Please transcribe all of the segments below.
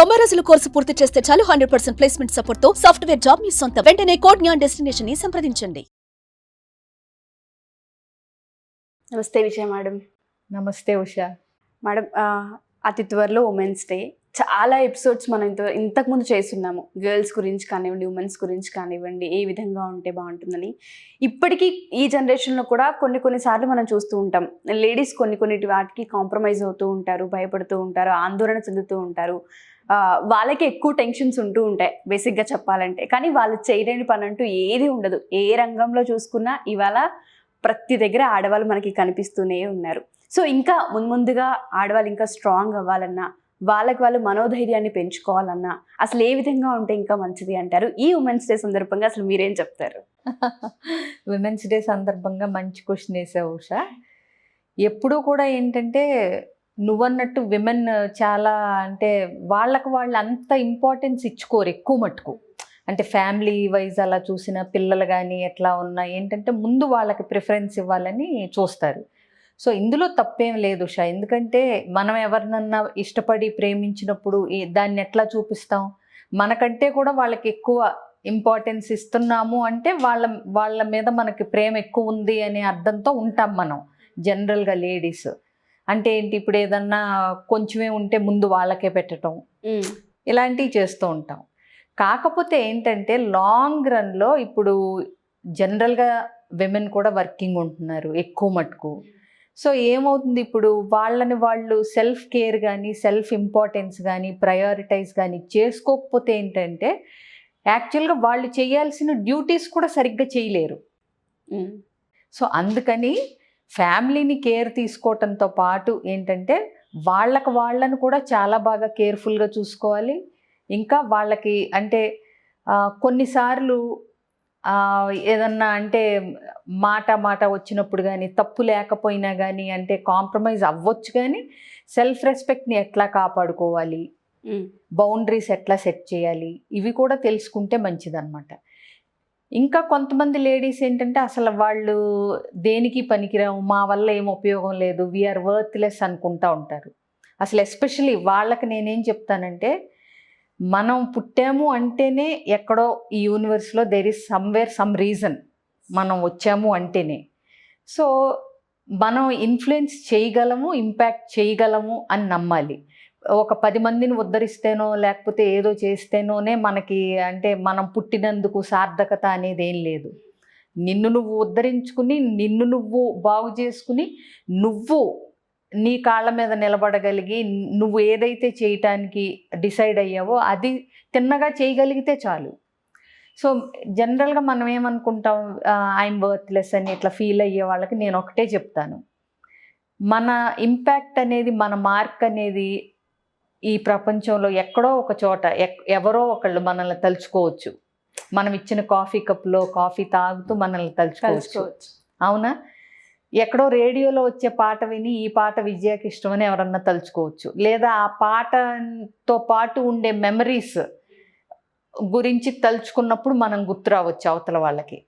90 రోజుల కోర్సు పూర్తి చేస్తే చాలు 100% ప్లేస్మెంట్ సపోర్ట్ తో సాఫ్ట్వేర్ జాబ్ మీ సొంతం. వెంటనే కోడ్ జ్ఞాన్ డెస్టినేషన్ ని సంప్రదించండి. నమస్తే విజయ మేడం. నమస్తే ఉషా మేడం, అతి త్వరలో ఉమెన్స్ డే. చాలా ఎపిసోడ్స్ మనం ఇంతకుముందు చేస్తున్నాము. గర్ల్స్ గురించి కానివ్వండి, ఉమెన్స్ గురించి కానివ్వండి, ఏ విధంగా ఉంటే బాగుంటుందని. ఇప్పటికీ ఈ జనరేషన్లో కూడా కొన్నిసార్లు మనం చూస్తూ ఉంటాం, లేడీస్ కొన్ని వాటికి కాంప్రమైజ్ అవుతూ ఉంటారు, భయపడుతూ ఉంటారు, ఆందోళన చెందుతూ ఉంటారు. వాళ్ళకి ఎక్కువ టెన్షన్స్ ఉంటూ ఉంటాయి బేసిక్గా చెప్పాలంటే. కానీ వాళ్ళు చేయలేని పని అంటూ ఏది ఉండదు. ఏ రంగంలో చూసుకున్నా ఇవాళ ప్రతి దగ్గర ఆడవాళ్ళు మనకి కనిపిస్తూనే ఉన్నారు. సో ఇంకా ముందుగా ఆడవాళ్ళు ఇంకా స్ట్రాంగ్ అవ్వాలన్నా, వాళ్ళకి వాళ్ళు మనోధైర్యాన్ని పెంచుకోవాలన్నా అసలు ఏ విధంగా ఉంటే ఇంకా మంచిది అంటారు? ఈ ఉమెన్స్ డే సందర్భంగా అసలు మీరేం చెప్తారు? ఉమెన్స్ డే సందర్భంగా మంచి క్వశ్చన్ వేసావు ఉషా. ఎప్పుడూ కూడా ఏంటంటే నువ్వన్నట్టు విమెన్ చాలా అంటే వాళ్ళకు వాళ్ళు అంత ఇంపార్టెన్స్ ఇచ్చుకోరు ఎక్కువ మట్టుకు. అంటే ఫ్యామిలీ వైజ్ అలా చూసిన పిల్లలు కానీ ఎట్లా ఉన్నా ఏంటంటే ముందు వాళ్ళకి ప్రిఫరెన్స్ ఇవ్వాలని చూస్తారు. సో ఇందులో తప్పేం లేదు ఉషా. ఎందుకంటే మనం ఎవరినన్నా ఇష్టపడి ప్రేమించినప్పుడు దాన్ని ఎట్లా చూపిస్తాం? మనకంటే కూడా వాళ్ళకి ఎక్కువ ఇంపార్టెన్స్ ఇస్తున్నాము అంటే వాళ్ళ మీద మనకి ప్రేమ ఎక్కువ ఉంది అనే అర్థంతో ఉంటాం మనం జనరల్గా లేడీస్. అంటే ఏంటి, ఇప్పుడు ఏదన్నా కొంచెమే ఉంటే ముందు వాళ్ళకే పెట్టడం, ఇలాంటివి చేస్తూ ఉంటాం. కాకపోతే ఏంటంటే లాంగ్ రన్లో ఇప్పుడు జనరల్గా విమెన్ కూడా వర్కింగ్ ఉంటున్నారు ఎక్కువ మటుకు. సో ఏమవుతుంది, ఇప్పుడు వాళ్ళని వాళ్ళు సెల్ఫ్ కేర్ కానీ సెల్ఫ్ ఇంపార్టెన్స్ కానీ ప్రయారిటైజ్ కానీ చేసుకోకపోతే ఏంటంటే యాక్చువల్గా వాళ్ళు చేయాల్సిన డ్యూటీస్ కూడా సరిగ్గా చేయలేరు. సో అందుకని ఫ్యామిలీని కేర్ తీసుకోవటంతో పాటు ఏంటంటే వాళ్ళను కూడా చాలా బాగా కేర్ఫుల్గా చూసుకోవాలి. ఇంకా వాళ్ళకి అంటే కొన్నిసార్లు ఏదన్నా అంటే మాట వచ్చినప్పుడు కానీ తప్పు లేకపోయినా కానీ అంటే కాంప్రమైజ్ అవ్వచ్చు, కానీ సెల్ఫ్ రెస్పెక్ట్ని ఎట్లా కాపాడుకోవాలి, బౌండరీస్ ఎట్లా సెట్ చేయాలి, ఇవి కూడా తెలుసుకుంటే మంచిదన్నమాట. ఇంకా కొంతమంది లేడీస్ ఏంటంటే అసలు వాళ్ళు దేనికి పనికిరాము, మా వల్ల ఏం ఉపయోగం లేదు, వీఆర్ వర్త్లెస్ అనుకుంటా ఉంటారు. అసలు ఎస్పెషలీ వాళ్ళకి నేనేం చెప్తానంటే, మనం పుట్టాము అంటేనే ఎక్కడో ఈ యూనివర్స్లో there is somewhere some reason మనం వచ్చాము అంటేనే. సో మనం ఇన్ఫ్లుయెన్స్ చేయగలము, ఇంపాక్ట్ చేయగలము అని నమ్మాలి. ఒక 10 మందిని ఉద్ధరిస్తేనో లేకపోతే ఏదో చేస్తేనోనే మనకి అంటే మనం పుట్టినందుకు సార్థకత అనేది ఏం లేదు. నిన్ను నువ్వు ఉద్ధరించుకుని, నిన్ను నువ్వు బాగు చేసుకుని, నువ్వు నీ కాళ్ళ మీద నిలబడగలిగి, నువ్వు ఏదైతే చేయటానికి డిసైడ్ అయ్యావో అది తిన్నగా చేయగలిగితే చాలు. సో జనరల్గా మనం ఏమనుకుంటాం, ఐఎమ్ వర్త్లెస్ అని ఇట్లా ఫీల్ అయ్యే వాళ్ళకి నేను ఒకటే చెప్తాను, మన ఇంపాక్ట్ అనేది, మన మార్క్ అనేది ఈ ప్రపంచంలో ఎక్కడో ఒక చోట ఎవరో ఒకళ్ళు మనల్ని తలుచుకోవచ్చు. మనం ఇచ్చిన కాఫీ కప్లో కాఫీ తాగుతూ మనల్ని తలుచుకోవచ్చు. అవునా? ఎక్కడో రేడియోలో వచ్చే పాట విని ఈ పాట విజయకి ఇష్టమని ఎవరన్నా తలుచుకోవచ్చు. లేదా ఆ పాటతో పాటు ఉండే మెమరీస్ గురించి తలుచుకున్నప్పుడు మనం గుర్తు రావచ్చు అవతల వాళ్ళకి.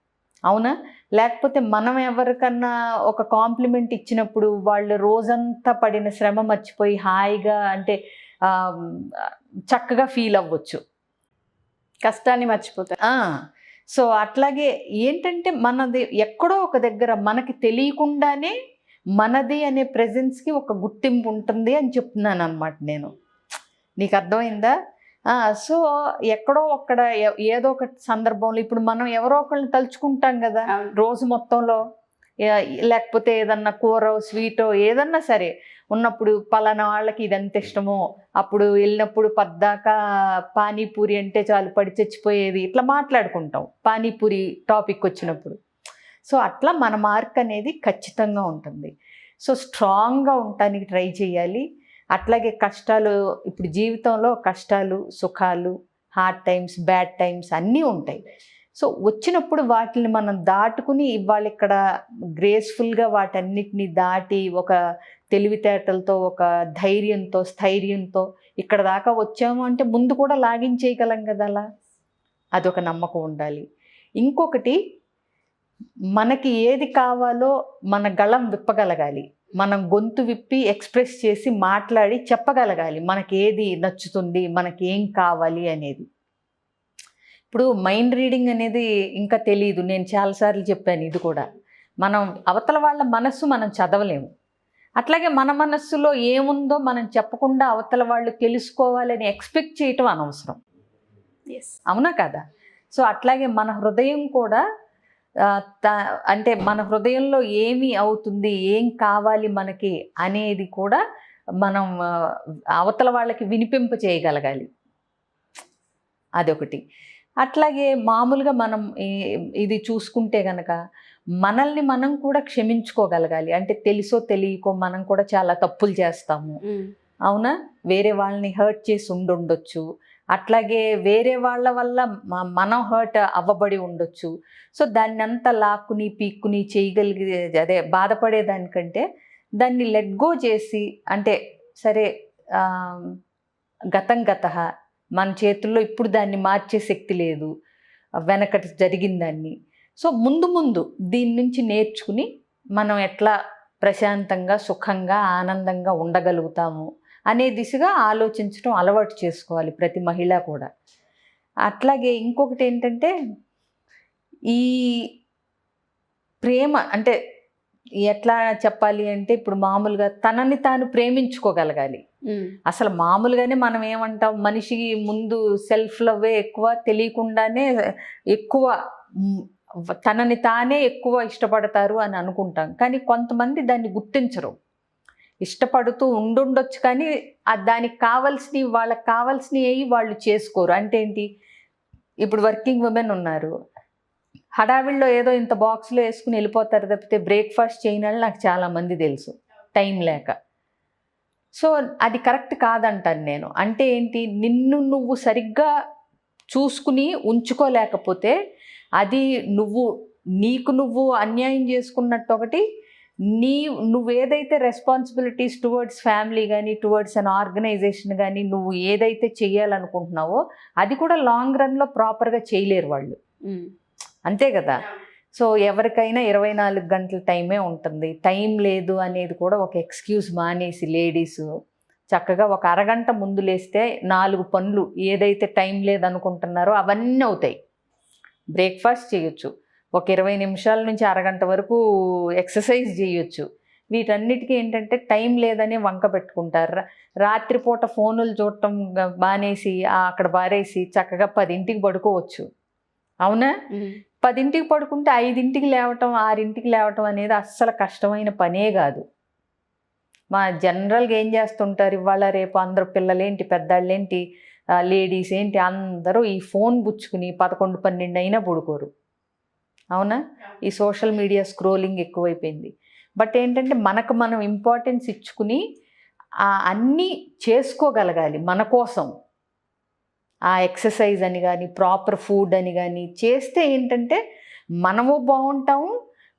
అవునా? లేకపోతే మనం ఎవరికన్నా ఒక కాంప్లిమెంట్ ఇచ్చినప్పుడు వాళ్ళు రోజంతా పడిన శ్రమ మర్చిపోయి హాయిగా అంటే చక్కగా ఫీల్ అవ్వచ్చు, కష్టాన్ని మర్చిపోతారు. సో అట్లాగే ఏంటంటే మనది ఎక్కడో ఒక దగ్గర మనకి తెలియకుండానే మనది అనే ప్రెజెన్స్కి ఒక గుర్తింపు ఉంటుంది అని చెప్తున్నాను అన్నమాట నేను. నీకు అర్థమైందా? సో ఎక్కడో ఒక్కడ ఏదో ఒక సందర్భంలో ఇప్పుడు మనం ఎవరో ఒకళ్ళని తలుచుకుంటాం కదా రోజు మొత్తంలో, లేకపోతే ఏదన్నా కూర స్వీటో ఏదన్నా సరే ఉన్నప్పుడు పలానా వాళ్ళకి ఇది ఎంత ఇష్టమో, అప్పుడు వెళ్ళినప్పుడు పద్దాకా పానీపూరి అంటే చాలు పడి చచ్చిపోయేది, ఇట్లా మాట్లాడుకుంటాం పానీపూరి టాపిక్ వచ్చినప్పుడు. సో అట్లా మన మార్క్ అనేది ఖచ్చితంగా ఉంటుంది. సో స్ట్రాంగ్గా ఉండటానికి ట్రై చేయాలి. అట్లాగే కష్టాలు, ఇప్పుడు జీవితంలో కష్టాలు సుఖాలు, హార్డ్ టైమ్స్ బ్యాడ్ టైమ్స్ అన్నీ ఉంటాయి. సో వచ్చినప్పుడు వాటిని మనం దాటుకుని ఇవాళ ఇక్కడ గ్రేస్ఫుల్గా వాటన్నిటిని దాటి ఒక తెలివితేటలతో, ఒక ధైర్యంతో, స్థైర్యంతో ఇక్కడ దాకా వచ్చాము అంటే ముందు కూడా లాగించేయగలం కదా. అలా అదొక నమ్మకం ఉండాలి. ఇంకొకటి, మనకి ఏది కావాలో మన గళం విప్పగలగాలి. మనం గొంతు విప్పి ఎక్స్ప్రెస్ చేసి మాట్లాడి చెప్పగలగాలి మనకి ఏది నచ్చుతుంది, మనకి ఏం కావాలి అనేది. ఇప్పుడు మైండ్ రీడింగ్ అనేది ఇంకా తెలియదు, నేను చాలాసార్లు చెప్పాను ఇది కూడా. మనం అవతల వాళ్ళ మనస్సు మనం చదవలేము, అట్లాగే మన మనస్సులో ఏముందో మనం చెప్పకుండా అవతల వాళ్ళు తెలుసుకోవాలని ఎక్స్పెక్ట్ చేయటం అనవసరం, అవునా కదా? సో అట్లాగే మన హృదయం కూడా అంటే మన హృదయంలో ఏమి అవుతుంది, ఏం కావాలి మనకి అనేది కూడా మనం అవతల వాళ్ళకి వినిపింప చేయగలగాలి, అదొకటి. అట్లాగే మామూలుగా మనం ఇది చూసుకుంటే కనుక మనల్ని మనం కూడా క్షమించుకోగలగాలి. అంటే తెలుసో తెలియకో మనం కూడా చాలా తప్పులు చేస్తాము, అవునా? వేరే వాళ్ళని హర్ట్ చేసి ఉండొచ్చు, అట్లాగే వేరే వాళ్ళ వల్ల మనం హర్ట్ అవ్వబడి ఉండొచ్చు. సో దాన్ని అంతా లాక్కుని పీక్కుని చేయగలిగే అదే బాధపడేదానికంటే దాన్ని లెట్ గో చేసి, అంటే సరే గతం గతః, మన చేతుల్లో ఇప్పుడు దాన్ని మార్చే శక్తి లేదు, వెనకటి జరిగిందాన్ని. సో ముందు ముందు దీని నుంచి నేర్చుకుని మనం ఎట్లా ప్రశాంతంగా సుఖంగా ఆనందంగా ఉండగలుగుతాము అనే దిశగా ఆలోచించడం అలవాటు చేసుకోవాలి ప్రతి మహిళ కూడా. అట్లాగే ఇంకొకటి ఏంటంటే ఈ ప్రేమ అంటే ఎట్లా చెప్పాలి అంటే ఇప్పుడు మామూలుగా తనని తాను ప్రేమించుకోగలగాలి. అసలు మామూలుగానే మనం ఏమంటాం, మనిషికి ముందు సెల్ఫ్ లవ్వే ఎక్కువ, తెలియకుండానే ఎక్కువ తనని తానే ఎక్కువ ఇష్టపడతారు అని అనుకుంటాం. కానీ కొంతమంది దాన్ని గుర్తించరు, ఇష్టపడుతూ ఉండుండొచ్చు కానీ దానికి కావాల్సినవి వాళ్ళకి కావాల్సినవి వాళ్ళు చేసుకోరు. అంటే ఏంటి, ఇప్పుడు వర్కింగ్ ఉమెన్ ఉన్నారు, హడావిడిలో ఏదో ఇంత బాక్స్లో వేసుకుని వెళ్ళిపోతారు తప్పితే బ్రేక్ఫాస్ట్ చేయని వాళ్ళు నాకు చాలామంది తెలుసు, టైం లేక. సో అది కరెక్ట్ కాదంటాను నేను. అంటే ఏంటి, నిన్ను నువ్వు సరిగ్గా చూసుకుని ఉంచుకోలేకపోతే అది నీకు నువ్వు అన్యాయం చేసుకున్నట్టు ఒకటి, నువ్వేదైతే రెస్పాన్సిబిలిటీస్ టువర్డ్స్ ఫ్యామిలీ కానీ టువర్డ్స్ అన్ ఆర్గనైజేషన్ కానీ నువ్వు ఏదైతే చెయ్యాలనుకుంటున్నావో అది కూడా లాంగ్ రన్లో ప్రాపర్గా చేయలేరు వాళ్ళు, అంతే కదా? సో ఎవరికైనా 24 గంటల టైమే ఉంటుంది, టైం లేదు అనేది కూడా ఒక ఎక్స్క్యూజ్ మానేసి లేడీస్ చక్కగా ఒక అరగంట ముందు లేస్తే 4 పనులు ఏదైతే టైం లేదనుకుంటున్నారో అవన్నీ అవుతాయి. బ్రేక్ఫాస్ట్ చేయొచ్చు, ఒక 20 నిమిషాల నుంచి అరగంట వరకు ఎక్సర్సైజ్ చేయొచ్చు. వీటన్నిటికీ ఏంటంటే టైం లేదని వంక పెట్టుకుంటారు. రాత్రిపూట ఫోనులు చూడటం మానేసి అక్కడ బారేసి చక్కగా 10ంటికి పడుకోవచ్చు, అవునా? 10ంటికి పడుకుంటే 5ంటికి లేవటం 6ంటికి లేవటం అనేది అస్సలు కష్టమైన పనే కాదు. మా జనరల్గా ఏం చేస్తుంటారు, ఇవాళ రేపు అందరూ పిల్లలేంటి పెద్దాళ్ళేంటి లేడీస్ ఏంటి అందరూ ఈ ఫోన్ బుచ్చుకుని 11, 12 అయినా పడుకోరు, అవునా? ఈ సోషల్ మీడియా స్క్రోలింగ్ ఎక్కువైపోయింది. బట్ ఏంటంటే మనకు మనం ఇంపార్టెన్స్ ఇచ్చుకుని అన్నీ చేసుకోగలగాలి మన కోసం. ఆ ఎక్సర్సైజ్ అని కానీ ప్రాపర్ ఫుడ్ అని కానీ చేస్తే ఏంటంటే మనము బాగుంటాము,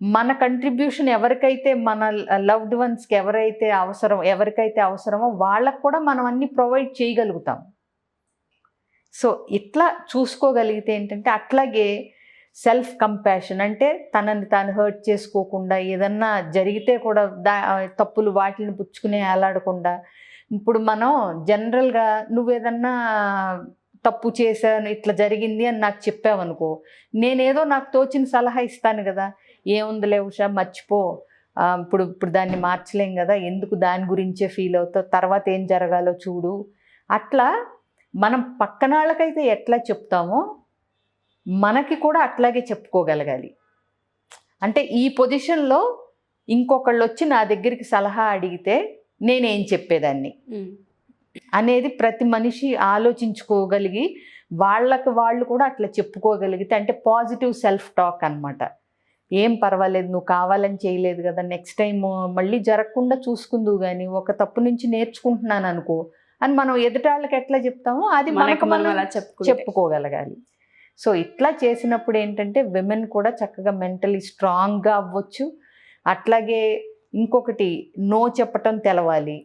మన కంట్రిబ్యూషన్ ఎవరికైతే మన లవ్డ్ వన్స్కి ఎవరికైతే అవసరమో వాళ్ళకు కూడా మనం అన్నీ ప్రొవైడ్ చేయగలుగుతాం. సో ఇట్లా చూసుకోగలిగితే ఏంటంటే, అట్లాగే సెల్ఫ్ కంపాషన్ అంటే తనని తాను హర్ట్ చేసుకోకుండా, ఏదన్నా జరిగితే కూడా తప్పులు వాటిని పుచ్చుకునే అలాడకుండా. ఇప్పుడు మనం జనరల్గా నువ్వేదన్నా తప్పు చేశాను ఇట్లా జరిగింది అని నాకు చెప్పావనుకో, నేనేదో నాకు తోచిన సలహా ఇస్తాను కదా, ఏముందిలే ఉషా మర్చిపో, ఇప్పుడు దాన్ని మార్చలేం కదా, ఎందుకు దాని గురించే ఫీల్ అవుతావు, తర్వాత ఏం జరగాలో చూడు. అట్లా మనం పక్కన వాళ్ళకైతే ఎట్లా చెప్తామో మనకి కూడా అట్లాగే చెప్పుకోగలగాలి. అంటే ఈ పొజిషన్లో ఇంకొకళ్ళు వచ్చి నా దగ్గరికి సలహా అడిగితే నేనేం చెప్పేదాన్ని అనేది ప్రతి మనిషి ఆలోచించుకోగలిగి వాళ్ళు కూడా అట్లా చెప్పుకోగలిగితే, అంటే పాజిటివ్ సెల్ఫ్ టాక్ అన్నమాట. ఏం పర్వాలేదు, నువ్వు కావాలని చేయలేదు కదా, నెక్స్ట్ టైం మళ్ళీ జరగకుండా చూసుకుందువు కానీ ఒక తప్పు నుంచి నేర్చుకుంటున్నాను అనుకో అని మనం ఎదుటాళ్ళకి ఎట్లా చెప్తామో అది మనకు మనం అలా చెప్పుకోగలగాలి. సో ఇట్లా చేసినప్పుడు ఏంటంటే విమెన్ కూడా చక్కగా మెంటలీ స్ట్రాంగ్గా అవ్వచ్చు. అట్లాగే ఇంకొకటి, నో చెప్పటం తెలవాలి.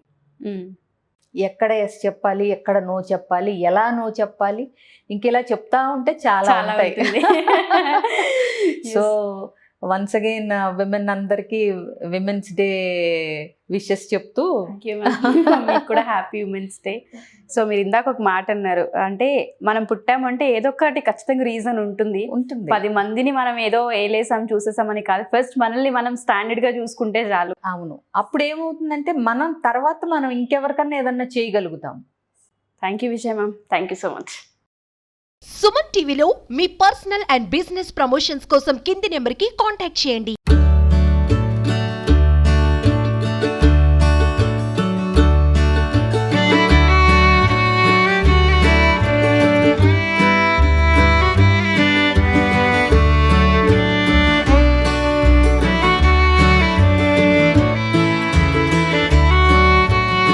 ఎక్కడ ఎస్ చెప్పాలి, ఎక్కడ నో చెప్పాలి, ఎలా నో చెప్పాలి, ఇంకెలా చెప్తా ఉంటే చాలా ఉంటాయి. సో వన్స్ అగైన్ విమెన్ అందరికీ విమెన్స్ డే విషెస్ చెప్తూ థ్యాంక్ యూ మీకు కూడా హ్యాపీ ఉమెన్స్ డే. సో మీరు ఇందాక ఒక మాట అన్నారు, అంటే మనం పుట్టామంటే ఏదో ఒకటి ఖచ్చితంగా రీజన్ ఉంటుంది. ఉంటుంది. 10 మందిని మనం ఏదో ఏలేసాం చూసేసామని కాదు, ఫస్ట్ మనల్ని మనం స్టాండర్డ్ గా చూసుకుంటే చాలు. అవును, అప్పుడు ఏమవుతుందంటే మనం తర్వాత మనం ఇంకెవరికన్నా ఏదన్నా చేయగలుగుతాం. Thank you Vijaya ma'am, thank you so much. Suman టీవీలో మీ పర్సనల్ అండ్ బిజినెస్ ప్రమోషన్స్ కోసం కింది నెంబర్కి కాంటాక్ట్ చేయండి.